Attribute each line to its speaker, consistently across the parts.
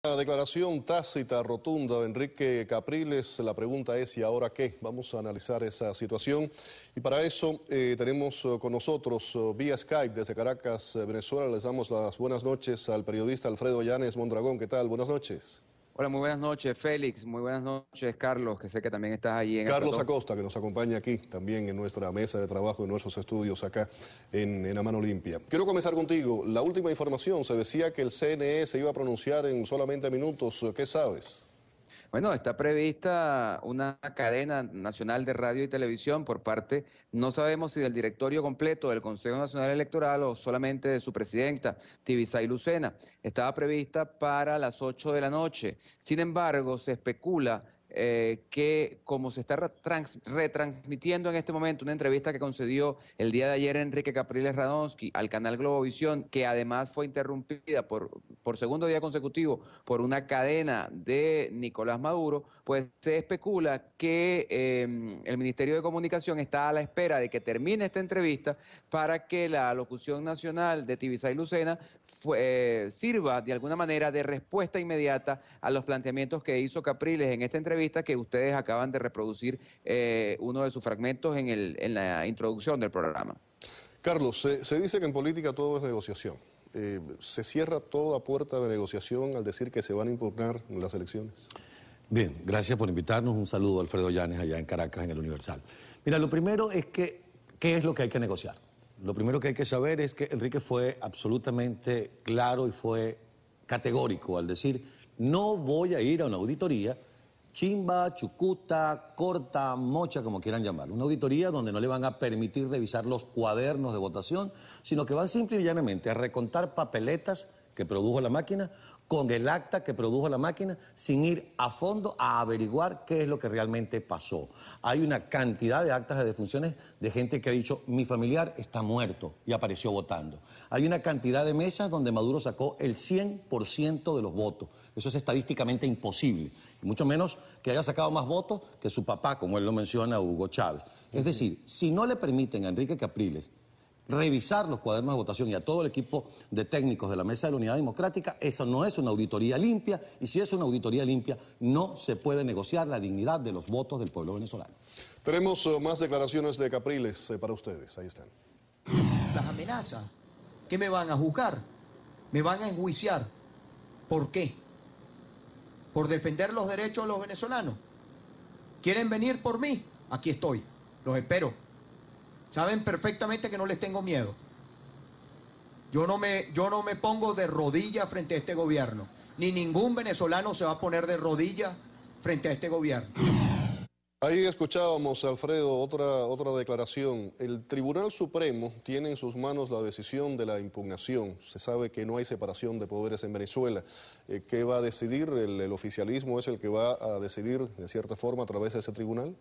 Speaker 1: Una declaración tácita, rotunda de Enrique Capriles. La pregunta es, ¿y ahora qué? Vamos a analizar esa situación. Y para eso tenemos con nosotros vía Skype desde Caracas, Venezuela. Les damos las buenas noches al periodista Alfredo Llanes Mondragón. ¿Qué tal? Buenas noches.
Speaker 2: Hola, muy buenas noches, Félix. Muy buenas noches, Carlos, que sé que también estás allí en el
Speaker 1: Carlos
Speaker 2: plató.
Speaker 1: Acosta, que nos acompaña aquí también en nuestra mesa de trabajo, en nuestros estudios acá en A Mano Limpia. Quiero comenzar contigo. La última información, se decía que el CNE se iba a pronunciar en solamente minutos. ¿Qué sabes?
Speaker 2: Bueno, está prevista una cadena nacional de radio y televisión por parte, no sabemos si del directorio completo del Consejo Nacional Electoral o solamente de su presidenta, Tibisay Lucena. Estaba prevista para las 8 de la noche. Sin embargo, se especula que como se está retransmitiendo en este momento una entrevista que concedió el día de ayer Enrique Capriles Radonsky al canal Globovisión, que además fue interrumpida por segundo día consecutivo por una cadena de Nicolás Maduro, pues se especula que el Ministerio de Comunicación está a la espera de que termine esta entrevista para que la locución nacional de Tibisay Lucena sirva de alguna manera de respuesta inmediata a los planteamientos que hizo Capriles en esta entrevista que ustedes acaban de reproducir uno de sus fragmentos en la introducción del programa.
Speaker 1: Carlos, se dice que en política todo es negociación. ¿Se cierra toda puerta de negociación al decir que se van a impugnar las elecciones?
Speaker 3: Bien, gracias por invitarnos. Un saludo a Alfredo Llanes allá en Caracas, en el Universal. Mira, lo primero es que, ¿qué es lo que hay que negociar? Lo primero que hay que saber es que Enrique fue absolutamente claro y fue categórico al decir, no voy a ir a una auditoría chimba, chucuta, corta, mocha, como quieran llamarlo. Una auditoría donde no le van a permitir revisar los cuadernos de votación, sino que van simple y llanamente a recontar papeletas que produjo la máquina con el acta que produjo la máquina sin ir a fondo a averiguar qué es lo que realmente pasó. Hay una cantidad de actas de defunciones de gente que ha dicho, mi familiar está muerto y apareció votando. Hay una cantidad de mesas donde Maduro sacó el 100% de los votos. Eso es estadísticamente imposible, y mucho menos que haya sacado más votos que su papá, como él lo menciona, Hugo Chávez. Es decir, si no le permiten a Enrique Capriles revisar los cuadernos de votación y a todo el equipo de técnicos de la Mesa de la Unidad Democrática, eso no es una auditoría limpia, y si es una auditoría limpia, no se puede negociar la dignidad de los votos del pueblo venezolano.
Speaker 1: Tenemos más declaraciones de Capriles para ustedes, ahí están.
Speaker 4: Las amenazas, ¿qué me van a juzgar? ¿Me van a enjuiciar? ¿Por qué? ¿Por defender los derechos de los venezolanos? ¿Quieren venir por mí? Aquí estoy, los espero. Saben perfectamente que no les tengo miedo. Yo no me pongo de rodillas frente a este gobierno. Ni ningún venezolano se va a poner de rodillas frente a este gobierno.
Speaker 1: Ahí escuchábamos, Alfredo, otra declaración. El Tribunal Supremo tiene en sus manos la decisión de la impugnación. Se sabe que no hay separación de poderes en Venezuela. ¿Qué va a decidir? ¿El oficialismo es el que va a decidir, de cierta forma, a través de ese tribunal?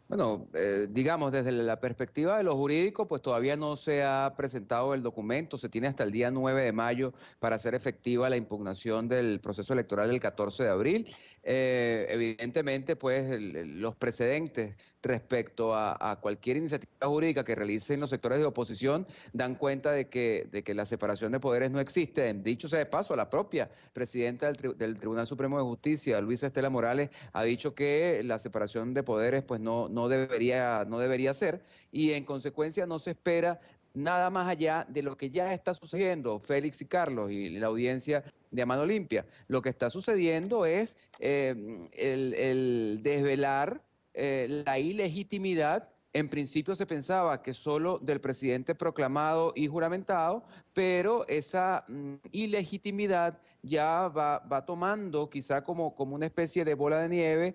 Speaker 2: Bueno, digamos, desde la perspectiva de lo jurídico, pues todavía no se ha presentado el documento, se tiene hasta el día 9 de mayo para hacer efectiva la impugnación del proceso electoral del 14 de abril. Evidentemente, pues los precedentes respecto a cualquier iniciativa jurídica que realicen los sectores de oposición dan cuenta de que la separación de poderes no existe. Dicho sea de paso, la propia presidenta del Tribunal Supremo de Justicia, Luisa Estela Morales, ha dicho que la separación de poderes pues no debería ser, y en consecuencia no se espera nada más allá de lo que ya está sucediendo, Félix y Carlos y la audiencia de A Mano Limpia. Lo que está sucediendo es el desvelar la ilegitimidad. En principio se pensaba que solo del presidente proclamado y juramentado, pero esa ilegitimidad ya va tomando quizá como una especie de bola de nieve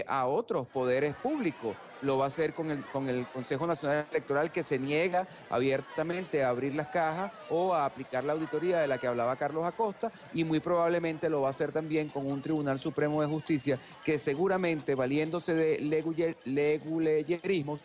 Speaker 2: a otros poderes públicos. Lo va a hacer con el Consejo Nacional Electoral, que se niega abiertamente a abrir las cajas o a aplicar la auditoría de la que hablaba Carlos Acosta, y muy probablemente lo va a hacer también con un Tribunal Supremo de Justicia que seguramente, valiéndose de leguleyerismos,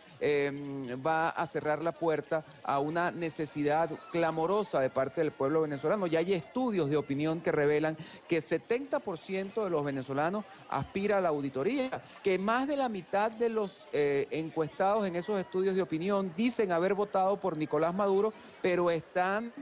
Speaker 2: va a cerrar la puerta a una necesidad clamorosa de parte del pueblo venezolano. Ya hay estudios de opinión que que revelan que 70% de los venezolanos aspira a la auditoría, que más de la mitad de los encuestados en esos estudios de opinión dicen haber votado por Nicolás Maduro, pero están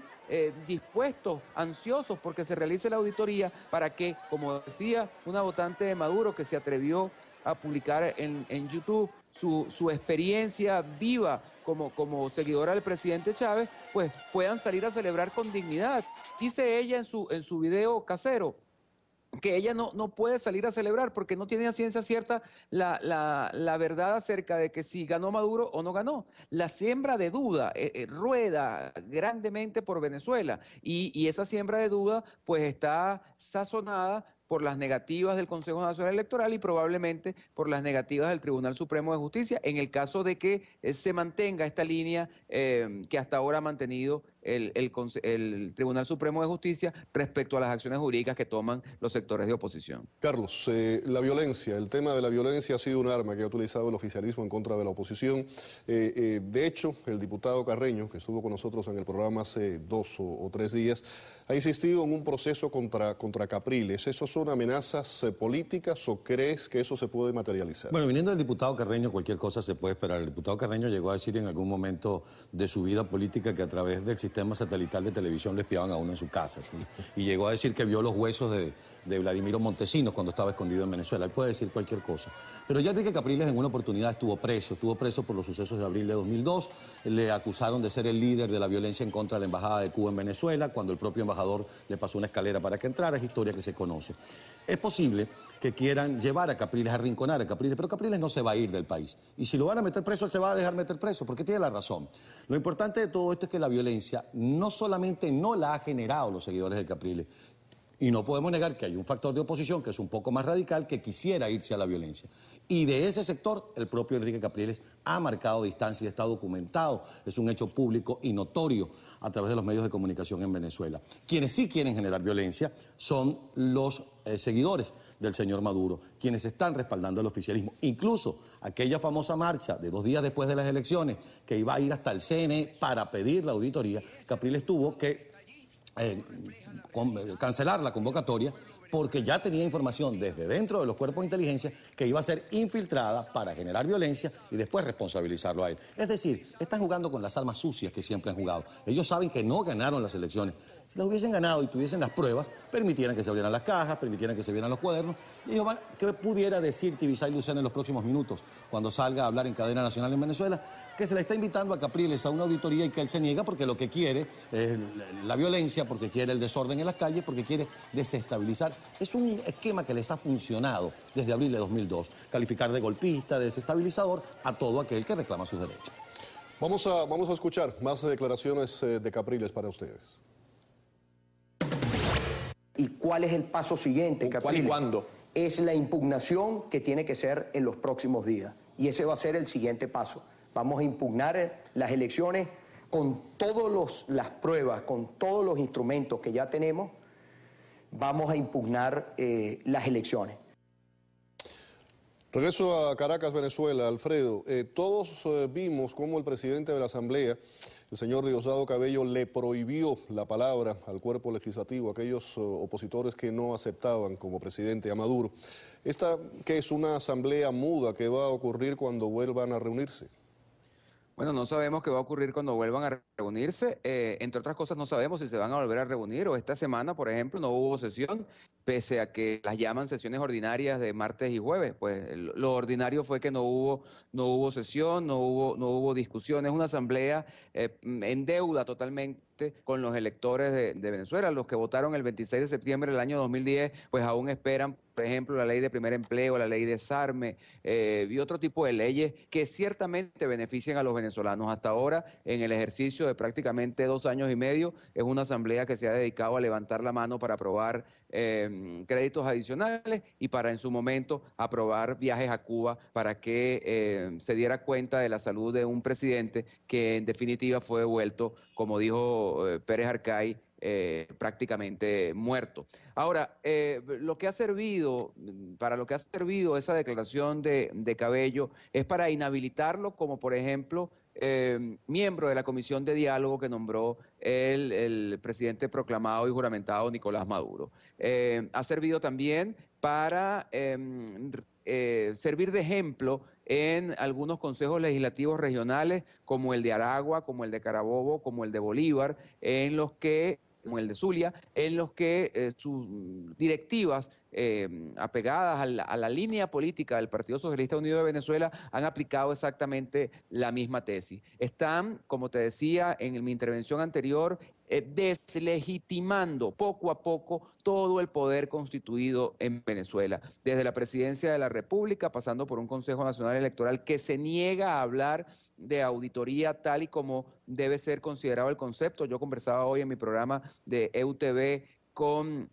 Speaker 2: dispuestos, ansiosos porque se realice la auditoría para que, como decía una votante de Maduro que se atrevió a publicar en YouTube su experiencia viva como seguidora del presidente Chávez, pues puedan salir a celebrar con dignidad. Dice ella en su video casero que ella no puede salir a celebrar porque no tiene a ciencia cierta la verdad acerca de que si ganó Maduro o no ganó. La siembra de duda rueda grandemente por Venezuela y esa siembra de duda pues está sazonada por las negativas del Consejo Nacional Electoral y probablemente por las negativas del Tribunal Supremo de Justicia, en el caso de que se mantenga esta línea que hasta ahora ha mantenido el Tribunal Supremo de Justicia respecto a las acciones jurídicas que toman los sectores de oposición.
Speaker 1: Carlos, la violencia, el tema de la violencia ha sido un arma que ha utilizado el oficialismo en contra de la oposición. De hecho, el diputado Carreño, que estuvo con nosotros en el programa hace 2 o 3 días, ha insistido en un proceso contra Capriles. ¿Esos son amenazas políticas o crees que eso se puede materializar?
Speaker 3: Bueno, viniendo del diputado Carreño, cualquier cosa se puede esperar. El diputado Carreño llegó a decir en algún momento de su vida política que a través del sistema satelital de televisión le espiaban a uno en su casa, ¿sí? Y llegó a decir que vio los huesos de Vladimiro Montesinos cuando estaba escondido en Venezuela. Él puede decir cualquier cosa. Pero ya Enrique Capriles en una oportunidad estuvo preso por los sucesos de abril de 2002. Le acusaron de ser el líder de la violencia en contra de la Embajada de Cuba en Venezuela, cuando el propio embajador le pasó una escalera para que entrara. Es historia que se conoce. Es posible que quieran llevar a Capriles, a arrinconar a Capriles, pero Capriles no se va a ir del país. Y si lo van a meter preso, él se va a dejar meter preso, porque tiene la razón. Lo importante de todo esto es que la violencia no solamente no la ha generado los seguidores de Capriles, y no podemos negar que hay un factor de oposición que es un poco más radical que quisiera irse a la violencia. Y de ese sector, el propio Enrique Capriles ha marcado distancia y está documentado. Es un hecho público y notorio a través de los medios de comunicación en Venezuela. Quienes sí quieren generar violencia son los seguidores del señor Maduro, quienes están respaldando al oficialismo. Incluso aquella famosa marcha de 2 días después de las elecciones, que iba a ir hasta el CNE para pedir la auditoría, Capriles tuvo que cancelar la convocatoria porque ya tenía información desde dentro de los cuerpos de inteligencia que iba a ser infiltrada para generar violencia y después responsabilizarlo a él. Es decir, están jugando con las armas sucias que siempre han jugado. Ellos saben que no ganaron las elecciones. Si las hubiesen ganado y tuviesen las pruebas, permitieran que se abrieran las cajas, permitieran que se vieran los cuadernos. Y ellos ¿qué pudiera decir Tibisay Lucena en los próximos minutos cuando salga a hablar en cadena nacional en Venezuela? Que se le está invitando a Capriles a una auditoría y que él se niega porque lo que quiere es la violencia, porque quiere el desorden en las calles, porque quiere desestabilizar. Es un esquema que les ha funcionado desde abril de 2002. Calificar de golpista, de desestabilizador a todo aquel que reclama sus derechos.
Speaker 1: Vamos a escuchar más declaraciones de Capriles para ustedes.
Speaker 5: ¿Y cuál es el paso siguiente, Capriles?
Speaker 6: ¿Cuál y cuándo?
Speaker 5: Es la impugnación que tiene que ser en los próximos días. Y ese va a ser el siguiente paso. Vamos a impugnar las elecciones con todas las pruebas, con todos los instrumentos que ya tenemos. Vamos a impugnar las elecciones.
Speaker 1: Regreso a Caracas, Venezuela. Alfredo, todos vimos cómo el presidente de la Asamblea, el señor Diosdado Cabello, le prohibió la palabra al cuerpo legislativo, a aquellos opositores que no aceptaban como presidente a Maduro. ¿Esta qué es una asamblea muda? ¿Qué va a ocurrir cuando vuelvan a reunirse?
Speaker 2: Bueno, no sabemos qué va a ocurrir cuando vuelvan a reunirse. Entre otras cosas, no sabemos si se van a volver a reunir o esta semana, por ejemplo, no hubo sesión, pese a que las llaman sesiones ordinarias de martes y jueves. Pues lo ordinario fue que no hubo sesión, no hubo discusión. Es una asamblea en deuda totalmente con los electores de Venezuela. Los que votaron el 26 de septiembre del año 2010, pues aún esperan, por ejemplo, la ley de primer empleo, la ley de desarme y otro tipo de leyes que ciertamente benefician a los venezolanos. Hasta ahora, en el ejercicio de prácticamente 2 años y medio, es una asamblea que se ha dedicado a levantar la mano para aprobar créditos adicionales y para en su momento aprobar viajes a Cuba para que se diera cuenta de la salud de un presidente que en definitiva fue devuelto, como dijo Pérez Arcay, prácticamente muerto. Ahora, para lo que ha servido esa declaración de Cabello es para inhabilitarlo, como por ejemplo miembro de la comisión de diálogo que nombró el presidente proclamado y juramentado Nicolás Maduro. Ha servido también para servir de ejemplo en algunos consejos legislativos regionales, como el de Aragua, como el de Carabobo, como el de Bolívar, como el de Zulia, en los que sus directivas apegadas a la línea política del Partido Socialista Unido de Venezuela han aplicado exactamente la misma tesis. Están, como te decía en mi intervención anterior, deslegitimando poco a poco todo el poder constituido en Venezuela, desde la presidencia de la República, pasando por un Consejo Nacional Electoral que se niega a hablar de auditoría tal y como debe ser considerado el concepto. Yo conversaba hoy en mi programa de EUTV con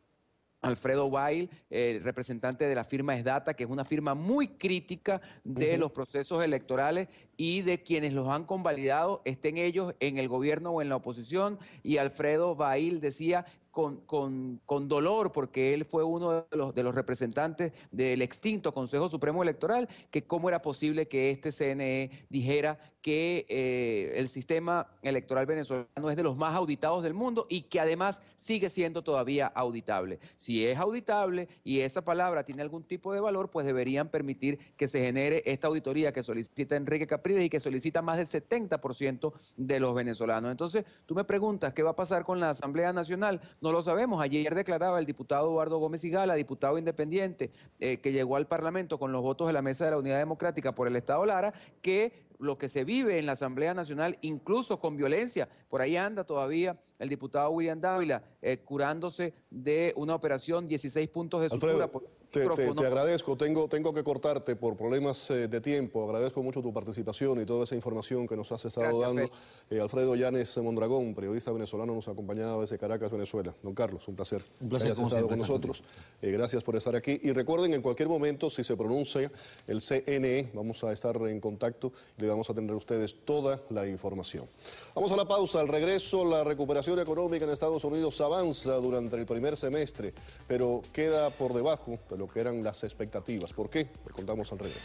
Speaker 2: Alfredo Bail, representante de la firma ESDATA, que es una firma muy crítica de los procesos electorales y de quienes los han convalidado, estén ellos en el gobierno o en la oposición. Y Alfredo Bail decía con dolor, porque él fue uno de los representantes del extinto Consejo Supremo Electoral, que cómo era posible que este CNE dijera que el sistema electoral venezolano es de los más auditados del mundo y que además sigue siendo todavía auditable. Si es auditable y esa palabra tiene algún tipo de valor, pues deberían permitir que se genere esta auditoría que solicita Enrique Capriles y que solicita más del 70% de los venezolanos. Entonces, tú me preguntas, ¿qué va a pasar con la Asamblea Nacional? No lo sabemos. Ayer declaraba el diputado Eduardo Gómez Igala, diputado independiente, que llegó al Parlamento con los votos de la Mesa de la Unidad Democrática por el Estado Lara, que lo que se vive en la Asamblea Nacional, incluso con violencia, por ahí anda todavía el diputado William Dávila curándose de una operación, 16 puntos de sutura.
Speaker 1: Alfredo, te agradezco, tengo que cortarte por problemas de tiempo, agradezco mucho tu participación y toda esa información que nos has estado dando. Alfredo Yanes Mondragón, periodista venezolano, nos acompañaba desde Caracas, Venezuela. Don Carlos, un placer.
Speaker 3: Un placer,
Speaker 1: hayas estado con nosotros. Gracias por estar aquí. Y recuerden, en cualquier momento, si se pronuncia el CNE, vamos a estar en contacto y le vamos a tener a ustedes toda la información. Vamos a la pausa. Al regreso, la recuperación económica en Estados Unidos avanza durante el primer semestre, pero queda por debajo de lo que eran las expectativas. ¿Por qué? Le contamos al regreso.